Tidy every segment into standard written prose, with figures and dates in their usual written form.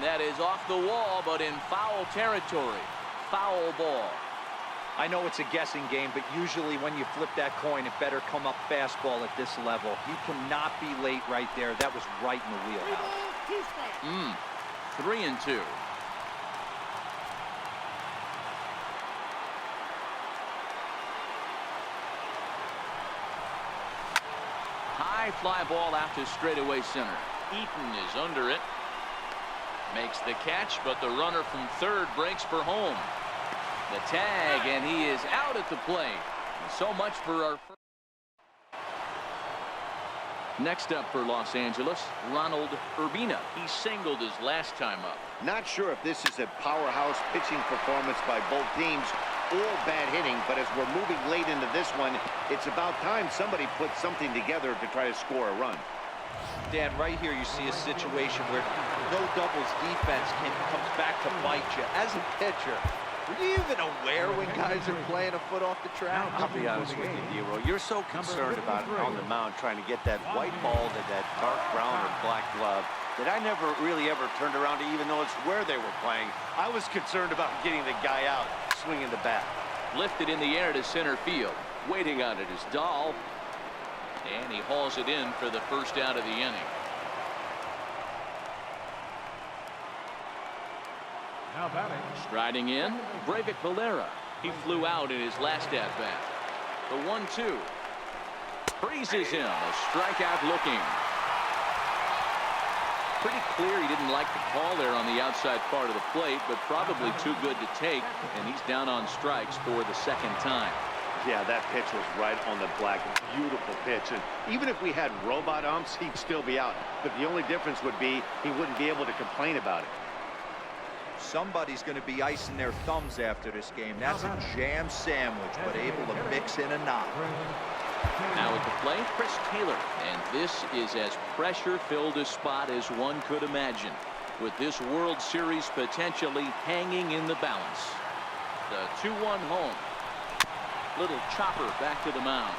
that is off the wall, but in foul territory. Foul ball. I know it's a guessing game, but usually when you flip that coin, it better come up fastball at this level. He cannot be late right there. That was right in the wheelhouse. 3-2. High fly ball out to straightaway center. Eaton is under it. Makes the catch, but the runner from third breaks for home. The tag, and he is out at the plate. So much for our first. Next up for Los Angeles, Ronald Urbina. He singled his last time up. Not sure if this is a powerhouse pitching performance by both teams or bad hitting, but as we're moving late into this one, it's about time somebody puts something together to try to score a run. Dan, right here you see a situation where no doubles defense comes back to bite you. As a pitcher, were you even aware when guys are playing a foot off the track? I'll be honest with you, Dero. You're so concerned about on the mound trying to get that white ball to that dark brown or black glove that I never really ever turned around to even notice where they were playing. I was concerned about getting the guy out, swinging the bat. Lifted in the air to center field. Waiting on it is Dahl. And he hauls it in for the first out of the inning. Now batting. Striding in, Breivik Valera. He flew out in his last at-bat. The 1-2. Freezes him. A strikeout looking. Pretty clear he didn't like the call there on the outside part of the plate, but probably too good to take, and he's down on strikes for the second time. Yeah, that pitch was right on the black. Beautiful pitch. And even if we had robot umps, he'd still be out. But the only difference would be he wouldn't be able to complain about it. Somebody's going to be icing their thumbs after this game. That's a jam sandwich, but able to mix in a knot. Now at the plate, Chris Taylor. And this is as pressure-filled a spot as one could imagine, with this World Series potentially hanging in the balance. The 2-1 home. Little chopper back to the mound.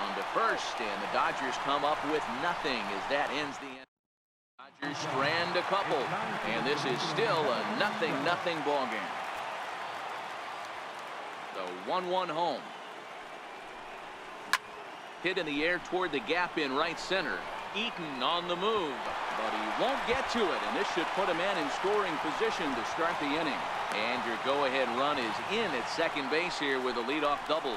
On to first, and the Dodgers come up with nothing as that ends the inning. Dodgers strand a couple, and this is still a 0-0 ball game. The 1-1 home. Hit in the air toward the gap in right center. Eaton on the move, but he won't get to it, and this should put a man in scoring position to start the inning. And your go-ahead run is in at second base here with a leadoff double.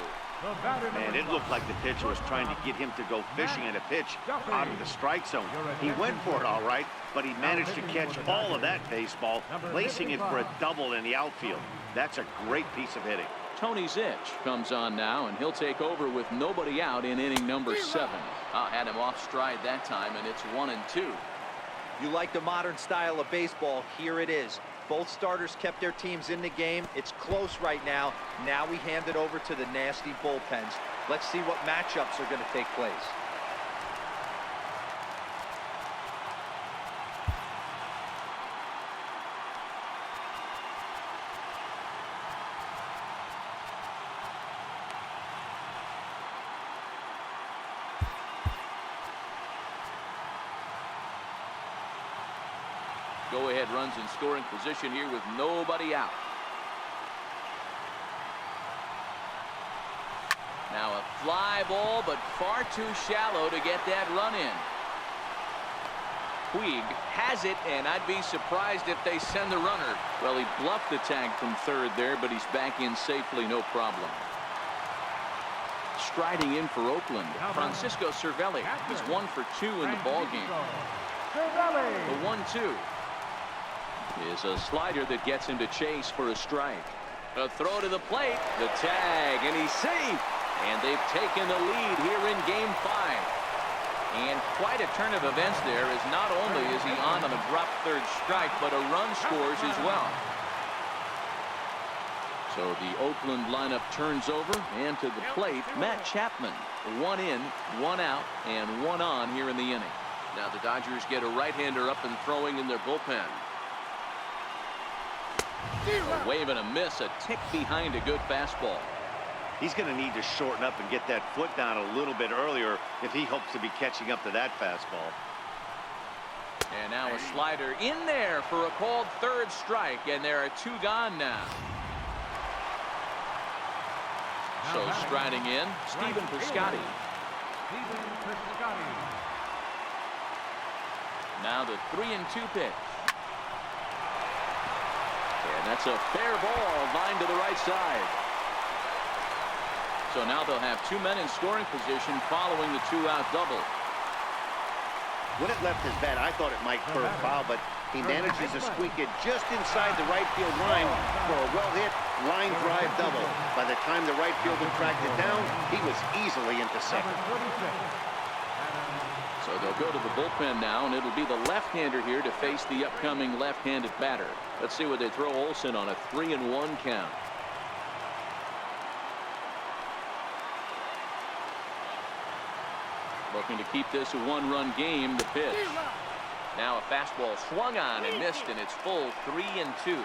Man, it looked like the pitcher was trying to get him to go fishing at a pitch out of the strike zone. He went for it all right, but he managed to catch all of that baseball, placing it for a double in the outfield. That's a great piece of hitting. Tony Zitch comes on now, and he'll take over with nobody out in inning number 7. Had him off stride that time, and it's 1-2. You like the modern style of baseball, here it is. Both starters kept their teams in the game. It's close right now. Now we hand it over to the nasty bullpens. Let's see what matchups are going to take place. Go-ahead runs in scoring position here with nobody out. Now a fly ball, but far too shallow to get that run in. Puig has it, and I'd be surprised if they send the runner. Well, he bluffed the tag from third there, but he's back in safely, no problem. Striding in for Oakland, Francisco Cervelli. He's 1 for 2 in the ballgame. The 1-2. Is a slider that gets him to chase for a strike. A throw to the plate, the tag, and he's safe. And they've taken the lead here in Game 5. And quite a turn of events there, as not only is he on a drop third strike, but a run scores as well. So the Oakland lineup turns over, and to the plate, Matt Chapman. 1 in, 1 out, and 1 on here in the inning. Now the Dodgers get a right-hander up and throwing in their bullpen. A wave and a miss, a tick behind a good fastball. He's going to need to shorten up and get that foot down a little bit earlier if he hopes to be catching up to that fastball. And now a slider in there for a called third strike, and there are 2 gone now. So striding in, Stephen Piscotty. Now the 3-2 pitch. And that's a fair ball, line to the right side. So now they'll have 2 men in scoring position following the 2-out double. When it left his bat, I thought it might curve foul, but he manages to squeak it just inside the right field line for a well-hit line drive double. By the time the right fielder tracked it down, he was easily into second. So they'll go to the bullpen now, and it'll be the left-hander here to face the upcoming left-handed batter. Let's see what they throw Olsen on a 3-1 count. Looking to keep this a 1-run game. The pitch. Now a fastball swung on and missed, and it's full 3-2.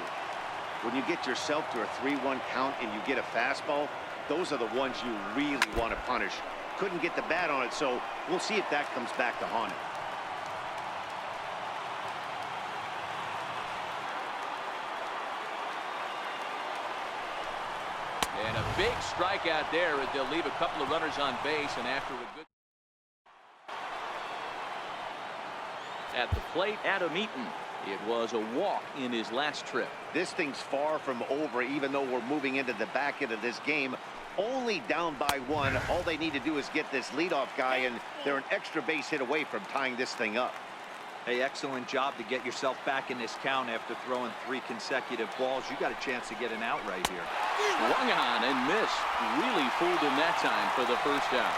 When you get yourself to a 3-1 count and you get a fastball, those are the ones you really want to punish. Couldn't get the bat on it, so we'll see if that comes back to haunt him. And a big strikeout there as they'll leave a couple of runners on base, and after a good at the plate, Adam Eaton. It was a walk in his last trip. This thing's far from over, even though we're moving into the back end of this game. Only down by 1. All they need to do is get this leadoff guy, and they're an extra base hit away from tying this thing up. Hey, excellent job to get yourself back in this count after throwing 3 consecutive balls. You got a chance to get an out right here. Swung on and missed. Really fooled him that time for the first out.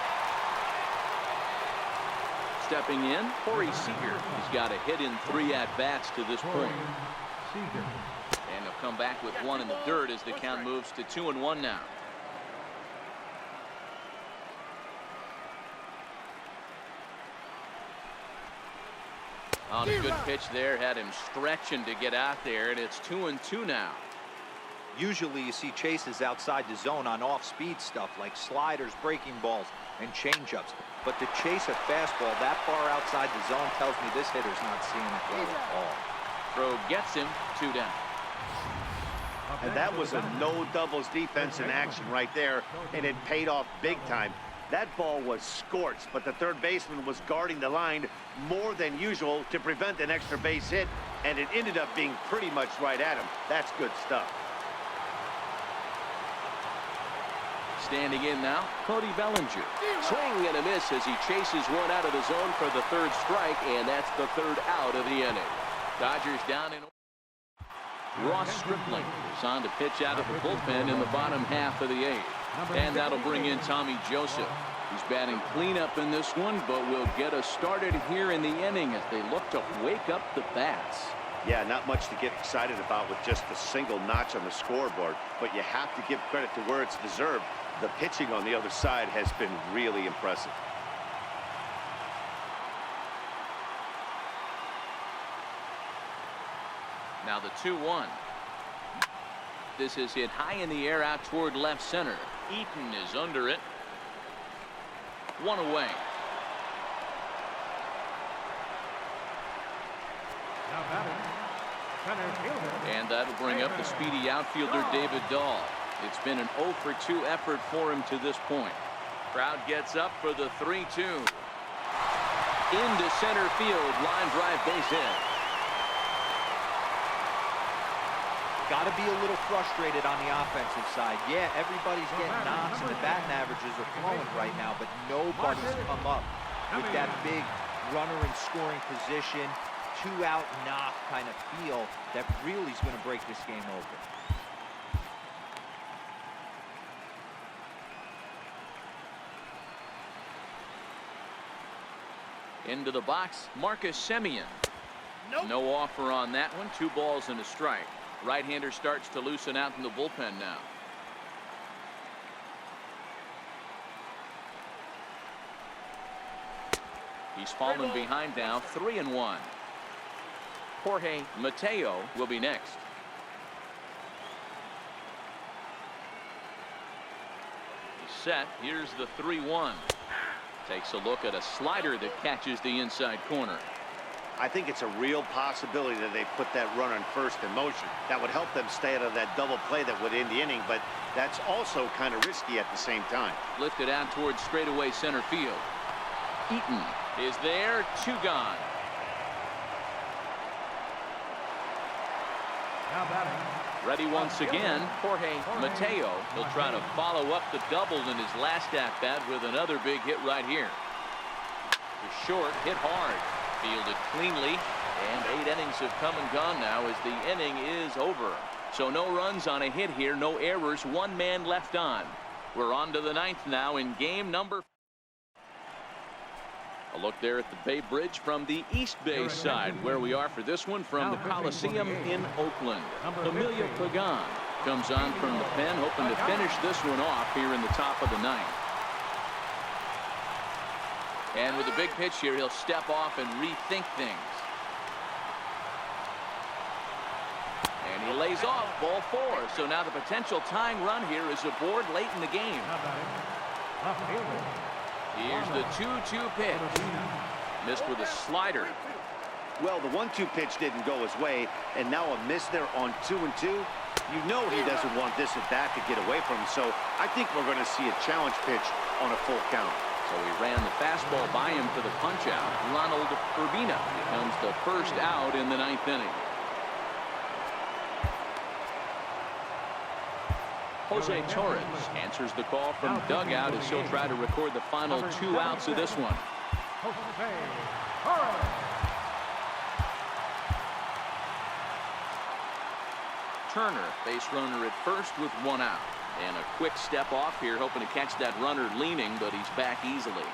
Stepping in, Corey Seager. He's got a hit in 3 at-bats to this point. And they'll come back with 1 in the dirt as the count moves to 2-1 now. On a good pitch there, had him stretching to get out there, and it's 2-2 now. Usually you see chases outside the zone on off-speed stuff like sliders, breaking balls, and changeups. But to chase a fastball that far outside the zone tells me this hitter's not seeing it well at all. Throw gets him, 2 down. And that was a no doubles defense in action right there, and it paid off big time. That ball was scorched, but the third baseman was guarding the line more than usual to prevent an extra base hit, and it ended up being pretty much right at him. That's good stuff. Standing in now, Cody Bellinger. Swing and a miss as he chases 1 out of the zone for the 3rd strike, and that's the 3rd out of the inning. Dodgers down in. Ross Stripling is on to pitch out of the bullpen in the bottom half of the 8th. And that'll bring in Tommy Joseph. He's batting cleanup in this one, but will get us started here in the inning as they look to wake up the bats. Yeah, not much to get excited about with just a single notch on the scoreboard, but you have to give credit to where it's deserved. The pitching on the other side has been really impressive. Now the 2-1. This is hit high in the air out toward left center. Eaton is under it. 1 away. And that'll bring up the speedy outfielder David Dahl. It's been an 0 for 2 effort for him to this point. Crowd gets up for the 3-2. Into center field, line drive base hit. Got to be a little frustrated on the offensive side. Yeah, everybody's getting knocks and the batting averages are flowing right now, but nobody's come up with that big runner in scoring position, 2-out knock kind of feel that really is going to break this game open. Into the box, Marcus Semien. Nope. No offer on that one. 2 balls and a strike. Right-hander starts to loosen out in the bullpen now. He's fallen behind now, 3-1. Jorge Mateo will be next. He's set. Here's the 3-1. Takes a look at a slider that catches the inside corner. I think it's a real possibility that they put that runner on first in motion. That would help them stay out of that double play that would end the inning, but that's also kind of risky at the same time. Lifted out towards straightaway center field. Eaton is there, 2 gone. Now batting. Ready once again, Jorge Mateo. He'll try to follow up the double in his last at-bat with another big hit right here. The short hit hard, fielded cleanly, and 8 innings have come and gone now as the inning is over. So no runs on a hit here, no errors, 1 man left on. We're on to the 9th now in game number. A look there at the Bay Bridge from the East Bay side, where we are for this one from the Coliseum in Oakland. Emilio Pagan comes on from the pen, hoping to finish this one off here in the top of the 9th. And with a big pitch here, he'll step off and rethink things. And he lays off, ball 4. So now the potential tying run here is aboard late in the game. Here's the 2-2 pitch. Missed with a slider. Well, the 1-2 pitch didn't go his way, and now a miss there on 2-2. You know he doesn't want this at bat to get away from him, so I think we're going to see a challenge pitch on a full count. So he ran the fastball by him for the punch-out. Ronald Urbina becomes the first out in the 9th inning. Jose Torres answers the call from dugout as he'll try to record the final 2 outs of this one. Turner, base runner at first with 1 out. And a quick step off here, hoping to catch that runner leaning, but he's back easily.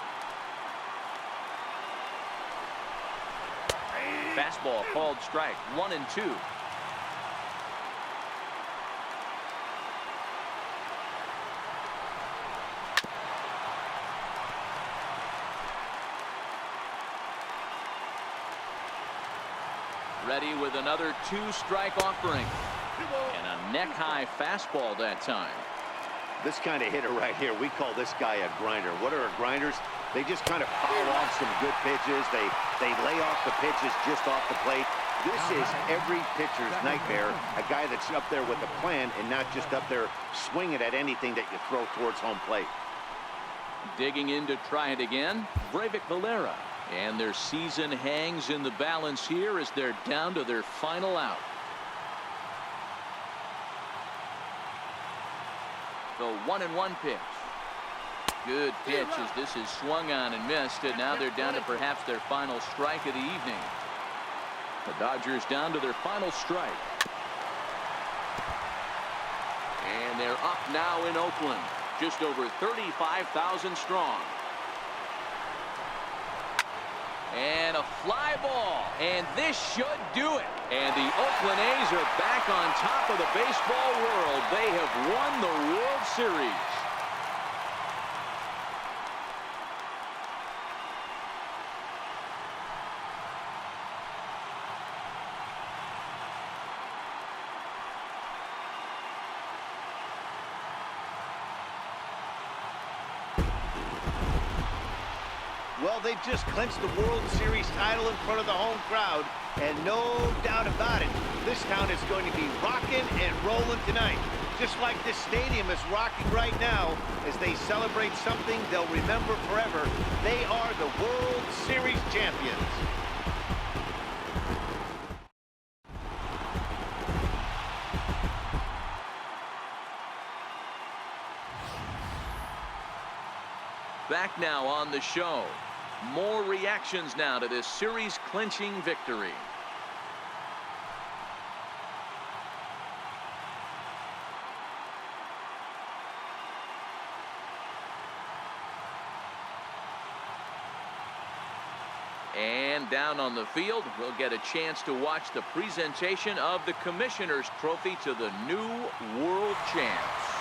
Fastball called strike, 1-2. Ready with another 2-strike offering. And a neck-high fastball that time. This kind of hitter right here, we call this guy a grinder. What are grinders? They just kind of foul off some good pitches. They lay off the pitches just off the plate. This is every pitcher's nightmare, a guy that's up there with a plan and not just up there swinging at anything that you throw towards home plate. Digging in to try it again, Breivik Valera. And their season hangs in the balance here as they're down to their final out. The 1-1 pitch. Good pitch as this is swung on and missed, and now they're down to perhaps their final strike of the evening. The Dodgers down to their final strike. And they're up now in Oakland, just over 35,000 strong. And a fly ball, and this should do it. And the Oakland A's are back on top of the baseball world. They have won the World Series. Well, they've just clinched the World Series title in front of the home crowd, and no doubt about it, this town is going to be rocking and rolling tonight. Just like this stadium is rocking right now as they celebrate something they'll remember forever. They are the World Series champions. Back now on the show. More reactions now to this series-clinching victory. And down on the field, we'll get a chance to watch the presentation of the Commissioner's Trophy to the new world champs.